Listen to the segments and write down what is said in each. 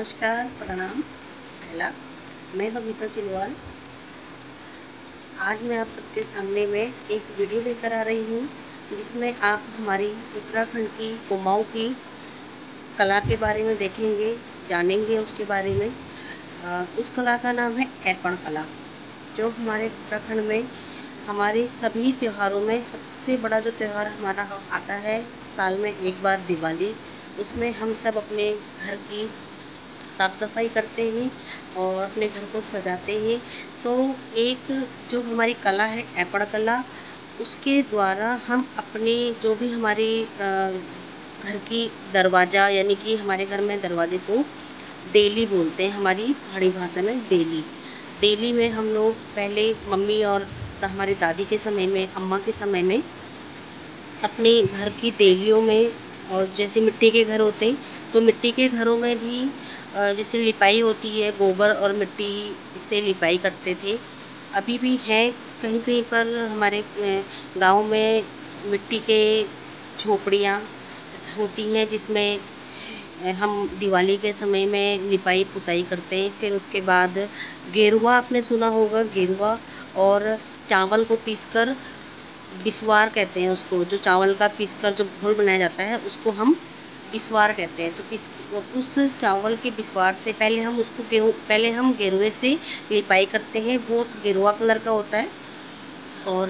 नमस्कार, प्रणाम। पहला, मैं बबीता चिलवाल। आज मैं आप सबके सामने में एक वीडियो लेकर आ रही हूँ जिसमें आप हमारी उत्तराखंड की कुमाऊँ की कला के बारे में देखेंगे, जानेंगे उसके बारे में। उस कला का नाम है ऐपण कला, जो हमारे उत्तराखंड में हमारे सभी त्योहारों में सबसे बड़ा जो त्यौहार हमारा आता है साल में एक बार, दिवाली। उसमें हम सब अपने घर की साफ़ सफाई करते हैं और अपने घर को सजाते हैं। तो एक जो हमारी कला है ऐपण कला, उसके द्वारा हम अपने जो भी हमारे घर की दरवाज़ा, यानी कि हमारे घर में दरवाजे को डेली बोलते हैं, हमारी पहाड़ी भाषा में डेली। डेली में हम लोग पहले मम्मी और हमारी दादी के समय में, अम्मा के समय में, अपने घर की देलियों में, और जैसे मिट्टी के घर होते हैं तो मिट्टी के घरों में भी जैसे लिपाई होती है, गोबर और मिट्टी से लिपाई करते थे। अभी भी है कहीं कहीं पर हमारे गांव में मिट्टी के झोपड़ियाँ होती हैं जिसमें हम दिवाली के समय में लिपाई पुताई करते हैं। फिर उसके बाद गेरुआ, आपने सुना होगा गेरुआ, और चावल को पीसकर बिस्वार कहते हैं उसको, जो चावल का पीसकर जो घोल बनाया जाता है उसको हम बिस्वार कहते हैं। तो उस चावल के बिस्वार से पहले हम उसको पहले हम गेरुए से लिपाई करते हैं। वो गेरुआ कलर का होता है। और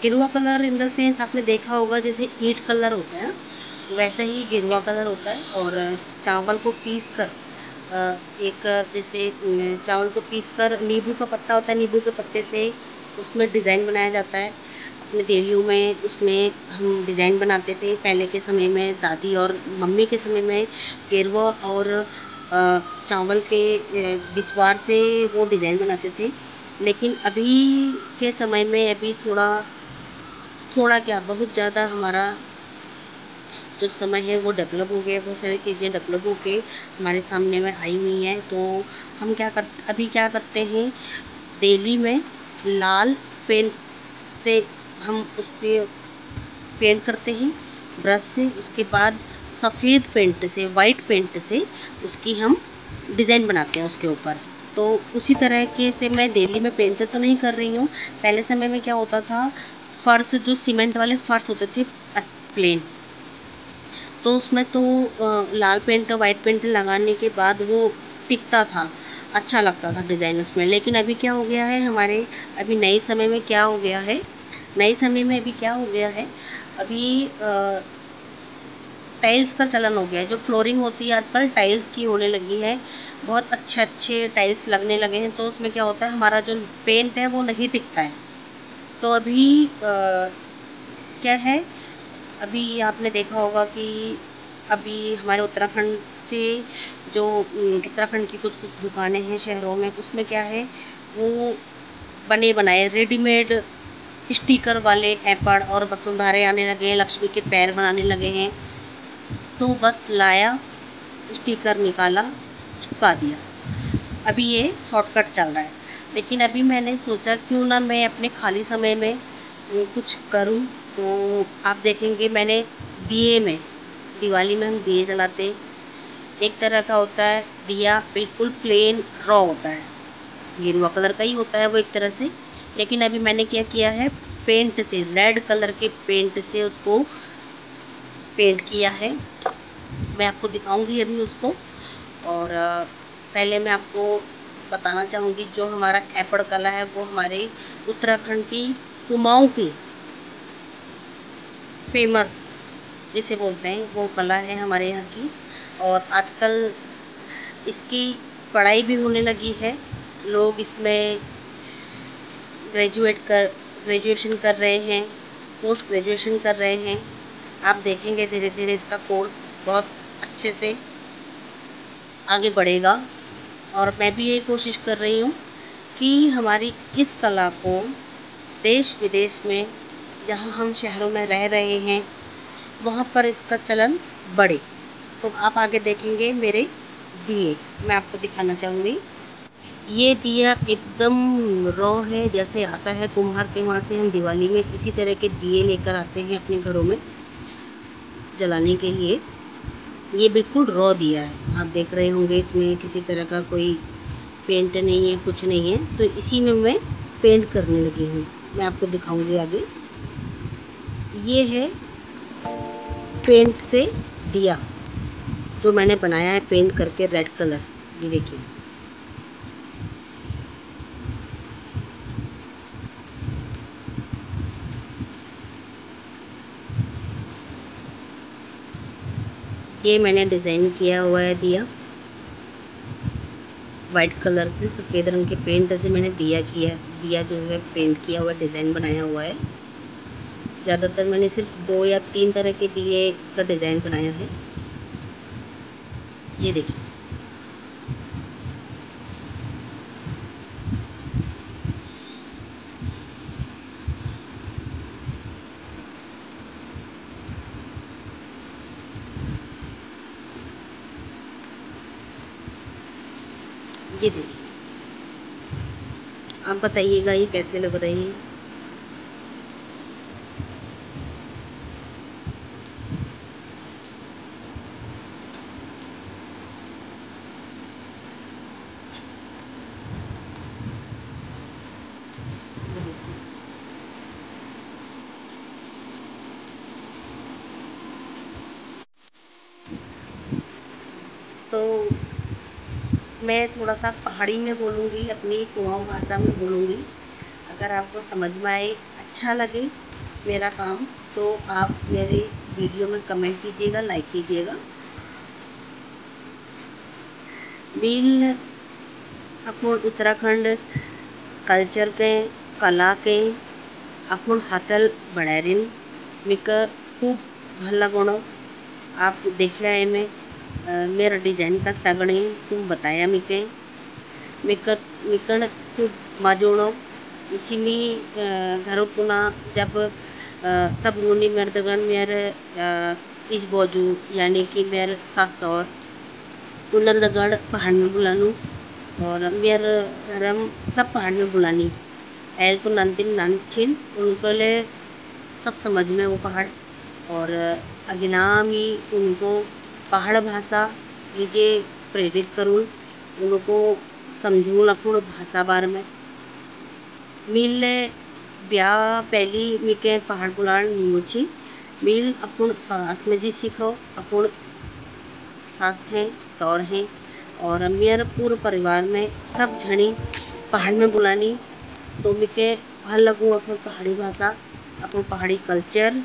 गेरुआ कलर इन द सेंस आपने देखा होगा जैसे ईंट कलर होता है, वैसा ही गेरुआ कलर होता है। और चावल को पीस कर एक जैसे चावल को पीस कर नींबू का पत्ता होता है, नींबू के पत्ते से उसमें डिज़ाइन बनाया जाता है। अपने देलियों में उसमें हम डिज़ाइन बनाते थे पहले के समय में। दादी और मम्मी के समय में गेरुआ और चावल के बिस्वार से वो डिज़ाइन बनाते थे। लेकिन अभी के समय में अभी थोड़ा क्या, बहुत ज़्यादा हमारा जो समय है वो डेवलप हो गया, बहुत सारी चीज़ें डेवलप हो के हमारे सामने में आई हुई हैं। तो हम अभी क्या करते हैं, देली में लाल पेंट से हम उस पर पेंट करते हैं ब्रश से। उसके बाद सफ़ेद पेंट से, वाइट पेंट से उसकी हम डिज़ाइन बनाते हैं उसके ऊपर। तो उसी तरह के से मैं देली में पेंट तो नहीं कर रही हूँ। पहले समय में क्या होता था, फर्श जो सीमेंट वाले फर्श होते थे प्लेन, तो उसमें तो लाल पेंट वाइट पेंट लगाने के बाद वो टिकता था, अच्छा लगता था डिज़ाइन उसमें। लेकिन अभी क्या हो गया है, हमारे अभी नए समय में क्या हो गया है, अभी टाइल्स का चलन हो गया है। जो फ्लोरिंग होती है आजकल टाइल्स की होने लगी है, बहुत अच्छे टाइल्स लगने लगे हैं। तो उसमें क्या होता है, हमारा जो पेंट है वो नहीं टिकता है। तो अभी क्या है, अभी आपने देखा होगा कि अभी हमारे उत्तराखंड से जो उत्तराखंड की कुछ दुकानें हैं शहरों में, उसमें क्या है, वो बने बनाए रेडीमेड स्टिकर वाले ऐपण और वसुंधरे आने लगे हैं, लक्ष्मी के पैर बनाने लगे हैं। तो बस लाया, स्टिकर निकाला, चिपका दिया। अभी ये शॉर्टकट चल रहा है। लेकिन अभी मैंने सोचा क्यों ना मैं अपने खाली समय में कुछ करूं। तो आप देखेंगे मैंने दिए में, दिवाली में हम दिए जलाते हैं। एक तरह का होता है दिया, बिल्कुल प्लेन रॉ होता है, गेरुआ कलर का ही होता है वो एक तरह से। लेकिन अभी मैंने क्या किया है, पेंट से, रेड कलर के पेंट से उसको पेंट किया है। मैं आपको दिखाऊंगी अभी उसको। और पहले मैं आपको बताना चाहूँगी, जो हमारा ऐपण कला है वो हमारे उत्तराखंड की कुमाऊँ की फेमस जिसे बोलते हैं वो कला है हमारे यहाँ की। और आजकल इसकी पढ़ाई भी होने लगी है, लोग इसमें ग्रेजुएशन कर रहे हैं, पोस्ट ग्रेजुएशन कर रहे हैं। आप देखेंगे धीरे धीरे इसका कोर्स बहुत अच्छे से आगे बढ़ेगा। और मैं भी ये कोशिश कर रही हूँ कि हमारी इस कला को देश विदेश में, जहाँ हम शहरों में रह रहे हैं, वहाँ पर इसका चलन बढ़े। तो आप आगे देखेंगे मेरे दिए, मैं आपको दिखाना चाहूँगी। ये दिया एकदम रॉ है, जैसे आता है कुम्हार के वहाँ से हम दिवाली में इसी तरह के दिए लेकर आते हैं अपने घरों में जलाने के लिए। ये बिल्कुल रॉ दिया है। आप देख रहे होंगे इसमें किसी तरह का कोई पेंट नहीं है, कुछ नहीं है। तो इसी में मैं पेंट करने लगी हूँ, मैं आपको दिखाऊंगी आगे। ये है पेंट से दिया जो मैंने बनाया है पेंट करके रेड कलर। ये देखिए, ये मैंने डिज़ाइन किया हुआ है दिया। वाइट कलर से सफ़ेद रंग के पेंट से मैंने दिया जो है पेंट किया हुआ, डिज़ाइन बनाया हुआ है। ज़्यादातर मैंने सिर्फ 2 या 3 तरह के दिए का डिज़ाइन बनाया है। ये देखिए, ये देखिए, आप बताइएगा ये कैसे लग रहे हैं। तो मैं थोड़ा सा पहाड़ी में बोलूँगी, अपनी कुआं भाषा में बोलूँगी। अगर आपको समझ में आए, अच्छा लगे मेरा काम, तो आप मेरे वीडियो में कमेंट कीजिएगा, लाइक कीजिएगा। बिल अपन उत्तराखंड कल्चर के कला के अपन हातल बढ़ारीन मिक खूब भल लगोणो। आप देखला में मेरा डिजाइन का सगणे तुम बताया मिकन खूब मजोणो। इसी में घरों पुना जब सब मुनि मर्दगण मेरे इस बाजू यानी कि मेरे सास और उन्नतगढ़ पहाड़ में बुलानू, और मेरे रम सब पहाड़ में बुलानी। ऐल तो नंदिन नंचिन उनको ले सब समझ में वो पहाड़, और अगिनाम ही उनको पहाड़ भाषा मुझे प्रेरित करूँ, उनको समझूँ अपन भाषा बारे में। मिल ब्याह पहली मिके पहाड़ बुलान नीची मिल अपन सौराष्ट्र में जी सीखो। अपन सास हैं, सौर हैं, और मेरे पूरे परिवार में सब जनी पहाड़ में बुलानी। तो मिके भल लगू अपन पहाड़ी भाषा, अपन पहाड़ी कल्चर।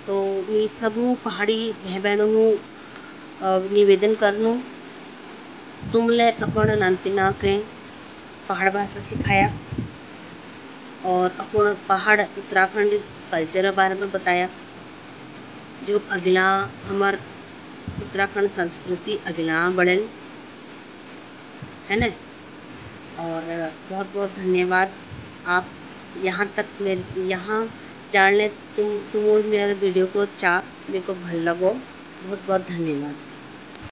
तो मैं सबू पहाड़ी भाई बहनों निवेदन करनू, तुमले अपन नंतिना के पहाड़ भाषा सिखाया, और अपन पहाड़ उत्तराखंड कल्चर बारे में बताया, जो अगला हमार उत्तराखंड संस्कृति अगला बढ़े है ना। और बहुत बहुत धन्यवाद। आप यहाँ तक यहाँ जानने तुम मेरे वीडियो को मेरे को भल लगो। बहुत बहुत धन्यवाद।